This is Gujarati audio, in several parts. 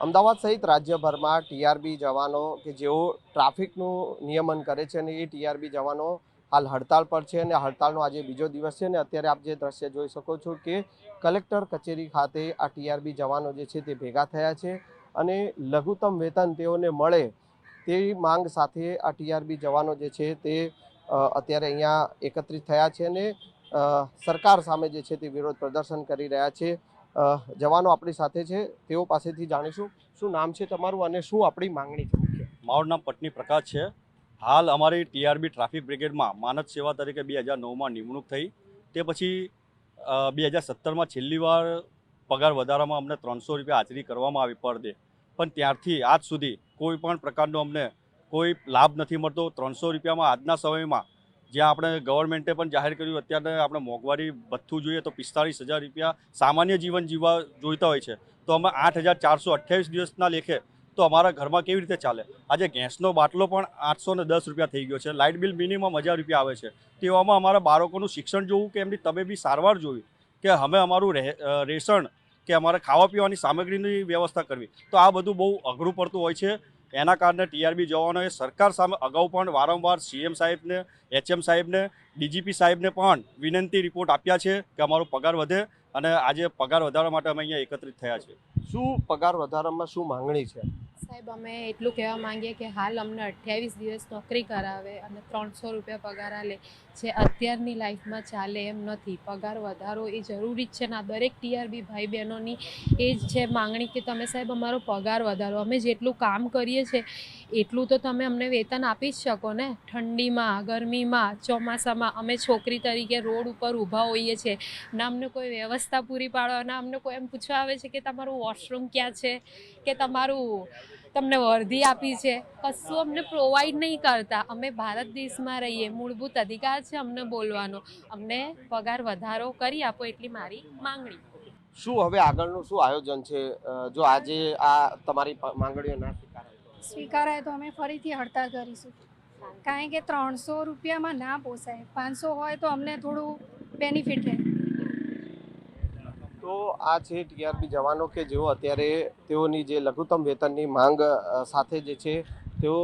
અમદાવાદ સહિત રાજ્યભરમાં ટીઆરબી જવાનો કે જેઓ ટ્રાફિકનું નિયમન કરે છે અને એ ટીઆરબી જવાનો હાલ હડતાળ પર છે અને હડતાળનો આજે બીજો દિવસ છે અને અત્યારે આપ જે દ્રશ્ય જોઈ શકો છો કે કલેક્ટર કચેરી ખાતે આ ટીઆરબી જવાનો જે છે તે ભેગા થયા છે અને લઘુત્તમ વેતન તેઓને મળે તેવી માંગ સાથે આ ટીઆરબી જવાનો જે છે તે અત્યારે અહીંયા એકત્રિત થયા છે અને સરકાર સામે જે છે તે વિરોધ પ્રદર્શન કરી રહ્યા છે। જવાનો આપણી સાથે છે, તેઓ પાસેથી જાણીશું શું નામ છે તમારું અને શું આપણી માંગણી છે મુખ્ય। મારું નામ પટની પ્રકાશ છે। હાલ અમારી ટીઆરબી ટ્રાફિક બ્રિગેડમાં માનદ સેવા તરીકે 2009માં નિમણૂક થઈ। તે પછી 2017માં છેલ્લી વાર પગાર વધારામાં અમને 300 રૂપિયા હાજરી કરવામાં આવી પર ડે, પણ ત્યારથી આજ સુધી કોઈ પણ પ્રકારનો અમને કોઈ લાભ નથી મળતો। 300 રૂપિયામાં આજના સમયમાં જ્યાં આપણે ગવર્મેન્ટે પણ જાહેર કર્યું અત્યારે આપણે મોંઘવારી ભથ્થું જોઈએ તો 45,000 રૂપિયા સામાન્ય જીવન જીવવા જોઈતા હોય છે, તો અમે 8,428 દિવસના લેખે તો અમારા ઘરમાં કેવી રીતે ચાલે। આજે ગેસનો બાટલો પણ 810 રૂપિયા થઈ ગયો છે, લાઇટ બિલ મિનિમમ 1,000 રૂપિયા આવે છે। તેવામાં અમારા બાળકોનું શિક્ષણ જોવું કે એમની તબીબી સારવાર જોવી કે અમે અમારું રેશન કે અમારે ખાવા પીવાની સામગ્રીની વ્યવસ્થા કરવી, તો આ બધું બહુ અઘરું પડતું હોય છે। એના કારણે ટીઆરબી જવાનોએ સરકાર સામે અગાઉ પણ વારંવાર સીએમ સાહેબને, એચએમ સાહેબને, ડીજીપી સાહેબને પણ વિનંતી રિપોર્ટ આપ્યા છે કે અમારો પગાર વધે, અને આજે પગાર વધારવા માટે અમે અહીંયા એકત્રિત થયા છે। શું પગાર વધારામાં શું માંગણી છે? સાહેબ, અમે એટલું કહેવા માંગીએ કે હાલ અમને 28 દિવસ નોકરી કરાવે અને 300 રૂપિયા પગાર આલે જે અત્યારની લાઈફમાં ચાલે એમ નથી। પગાર વધારો એ જરૂરી જ છે ને દરેક ટીઆરબી ભાઈ બહેનોની એ જ છે માંગણી કે તમે સાહેબ અમારો પગાર વધારો। અમે જેટલું કામ કરીએ છીએ એટલું તો તમે અમને વેતન આપી જ શકો ને। ઠંડીમાં, ગરમીમાં, ચોમાસામાં અમે છોકરી તરીકે રોડ ઉપર ઊભા હોઈએ છીએ, ના અમને કોઈ વ્યવસ્થા પૂરી પાડો, ના અમને કોઈ એમ પૂછવા આવે છે કે તમારું વોશરૂમ ક્યાં છે કે તમને વર્દી આપી છે, કશું અમને પ્રોવાઈડ નહીં કરતા। અમે ભારત દેશમાં રહીએ, મૂળભૂત અધિકાર છે અમને બોલવાનો, અમને પગાર વધારો કરી આપો એટલી મારી માંગણી। શું હવે આગળનું શું આયોજન છે જો આજે આ તમારી માંગણીઓ ના સ્વીકારાય તો અમે ફરીથી હડતાળ કરીશું, કારણ કે 300 રૂપિયામાં ના પોસાય। 500 હોય તો અમને થોડું બેનિફિટ રહે। તો આ છે ટીઆરબી જવાનો કે જેઓ અત્યારે તેઓની જે લઘુત્તમ વેતનની માંગ સાથે જે છે તેઓ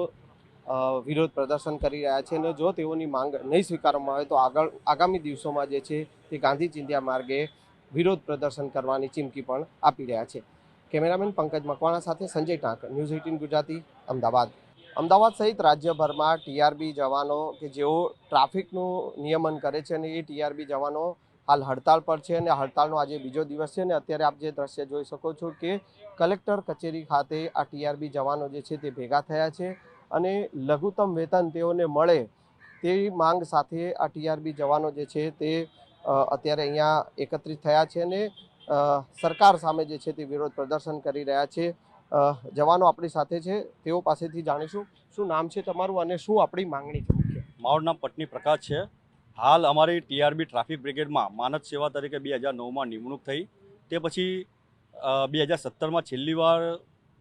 વિરોધ પ્રદર્શન કરી રહ્યા છે અને જો તેઓની માંગ નહીં સ્વીકારવામાં આવે તો આગામી દિવસોમાં જે છે તે ગાંધી ચિંધ્યા માર્ગે વિરોધ પ્રદર્શન કરવાની ચીમકી પણ આપી રહ્યા છે। કેમેરામેન પંકજ મકવાણા સાથે સંજય ટાંક, ન્યૂઝ 18 ગુજરાતી, અમદાવાદ। અમદાવાદ સહિત રાજ્યભરમાં ટીઆરબી જવાનો કે જેઓ ટ્રાફિકનું નિયમન કરે છે અને એ ટીઆરબી જવાનો હાલ હડતાળ પર છે અને હડતાળનો આજે બીજો દિવસ છે અને અત્યારે આપ જે દ્રશ્ય જોઈ શકો છો કે કલેક્ટર કચેરી ખાતે આ ટીઆરબી જવાનો જે છે તે ભેગા થયા છે અને લઘુત્તમ વેતન તેઓને મળે તેવી માંગ સાથે આ ટીઆરબી જવાનો જે છે તે અત્યારે અહીંયા એકત્રિત થયા છે અને સરકાર સામે જે છે તે વિરોધ પ્રદર્શન કરી રહ્યા છે। જવાનો આપણી સાથે છે, તેઓ પાસેથી જાણીશું શું નામ છે તમારું અને શું આપણી માંગણી છે મુખ્ય। મારું નામ પટની પ્રકાશ છે। હાલ અમારી ટીઆરબી ટ્રાફિક બ્રિગેડમાં માનદ સેવા તરીકે 2009માં નિમણૂક થઈ। તે પછી 2017માં છેલ્લી વાર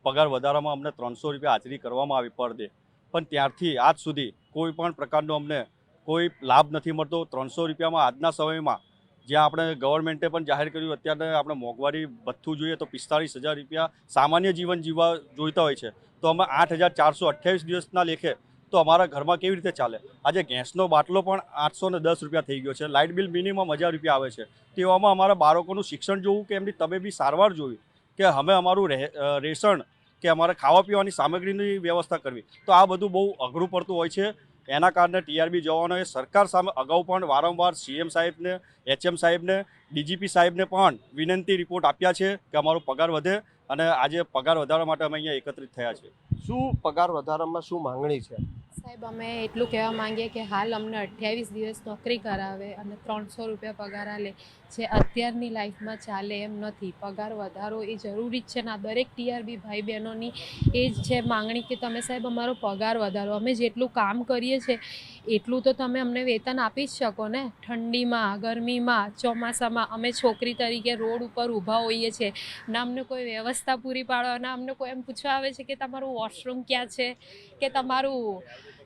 પગાર વધારામાં અમને 300 રૂપિયા હાજરી કરવામાં આવી પર ડે, પણ ત્યારથી આજ સુધી કોઈ પણ પ્રકારનો અમને કોઈ લાભ નથી મળતો। 300 રૂપિયામાં આજના સમયમાં જ્યાં આપણે ગવર્મેન્ટે પણ જાહેર કર્યું અત્યારે આપણે મોંઘવારી ભથ્થું જોઈએ તો 45,000 રૂપિયા સામાન્ય જીવન જીવવા જોઈતા હોય છે, તો અમે 8,428 દિવસના લેખે તો અમારા ઘરમાં કેવી રીતે ચાલે। આજે ગેસનો બાટલો પણ 810 રૂપિયા થઈ ગયો છે, લાઇટ બિલ મિનિમમ 1,000 રૂપિયા આવે છે। તેવામાં અમારા બાળકોનું શિક્ષણ જોવું કે એમની તબીબી સારવાર જોવી કે અમે અમારું રેશન કે અમારે ખાવા પીવાની સામગ્રીની વ્યવસ્થા કરવી, તો આ બધું બહુ અઘરું પડતું હોય છે। એના કારણે ટીઆરબી જવાનોએ સરકાર સામે અગાઉ પણ વારંવાર સીએમ સાહેબને, એચએમ સાહેબને, ડીજીપી સાહેબને પણ વિનંતી રિપોર્ટ આપ્યા છે કે અમારો પગાર વધે, અને આજે પગાર વધારવા માટે અમે અહીંયા એકત્રિત થયા છે। શું પગાર વધારામાં શું માંગણી છે? સાહેબ, અમે એટલું કહેવા માંગીએ કે હાલ અમને 28 દિવસ નોકરી કરાવે અને 300 રૂપિયા પગાર આલે જે અત્યારની લાઈફમાં ચાલે એમ નથી। પગાર વધારો એ જરૂરી જ છે ને દરેક ટીઆરબી ભાઈ બહેનોની એ જ છે માંગણી કે તમે સાહેબ અમારો પગાર વધારો। અમે જેટલું કામ કરીએ છીએ એટલું તો તમે અમને વેતન આપી જ શકો ને। ઠંડીમાં, ગરમીમાં, ચોમાસામાં અમે છોકરી તરીકે રોડ ઉપર ઊભા હોઈએ છીએ, ના અમને કોઈ વ્યવસ્થા પૂરી પાડો, ના અમને કોઈ એમ પૂછવા આવે છે કે તમારું વોશરૂમ ક્યાં છે કે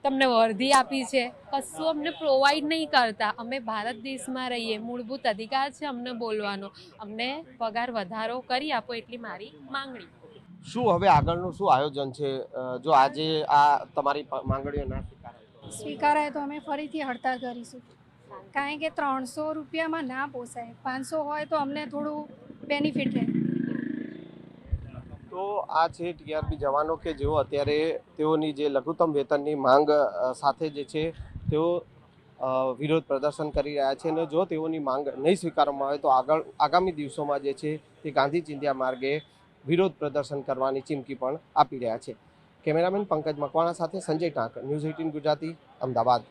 તમને વર્દી આપી છે, કશું અમને પ્રોવાઈડ નહીં કરતા। અમે ભારત દેશમાં રહીએ, મૂળભૂત અધિકાર છે અમને બોલવાનો, અમને પગાર વધારો કરી આપો એટલી મારી માંગણી। શું હવે આગળનું શું આયોજન છે જો આજે આ તમારી માંગણીઓ ના સ્વીકારાય તો? સ્વીકારાય તો અમે ફરીથી હડતાળ કરીશું, કારણ કે 300 રૂપિયામાં ના પોસાય. 500 હોય તો અમને થોડું બેનિફિટ રહે. તો આ છે ટીઆરબી જવાનો કે જેઓ અત્યારે તેઓની જે લઘુત્તમ વેતનની માંગ સાથે જે છે તેઓ વિરોધ પ્રદર્શન કરી રહ્યા છે અને જો તેઓની માંગ નહીં સ્વીકારવામાં આવે તો આગામી દિવસોમાં જે છે તે ગાંધી ચિંધ્યા માર્ગે વિરોધ પ્રદર્શન કરવાની ચીમકી પણ આપી રહ્યા છે. કેમેરામેન પંકજ મકવાણા સાથે સંજય ટાંક, ન્યૂઝ 18 ગુજરાતી, અમદાવાદ.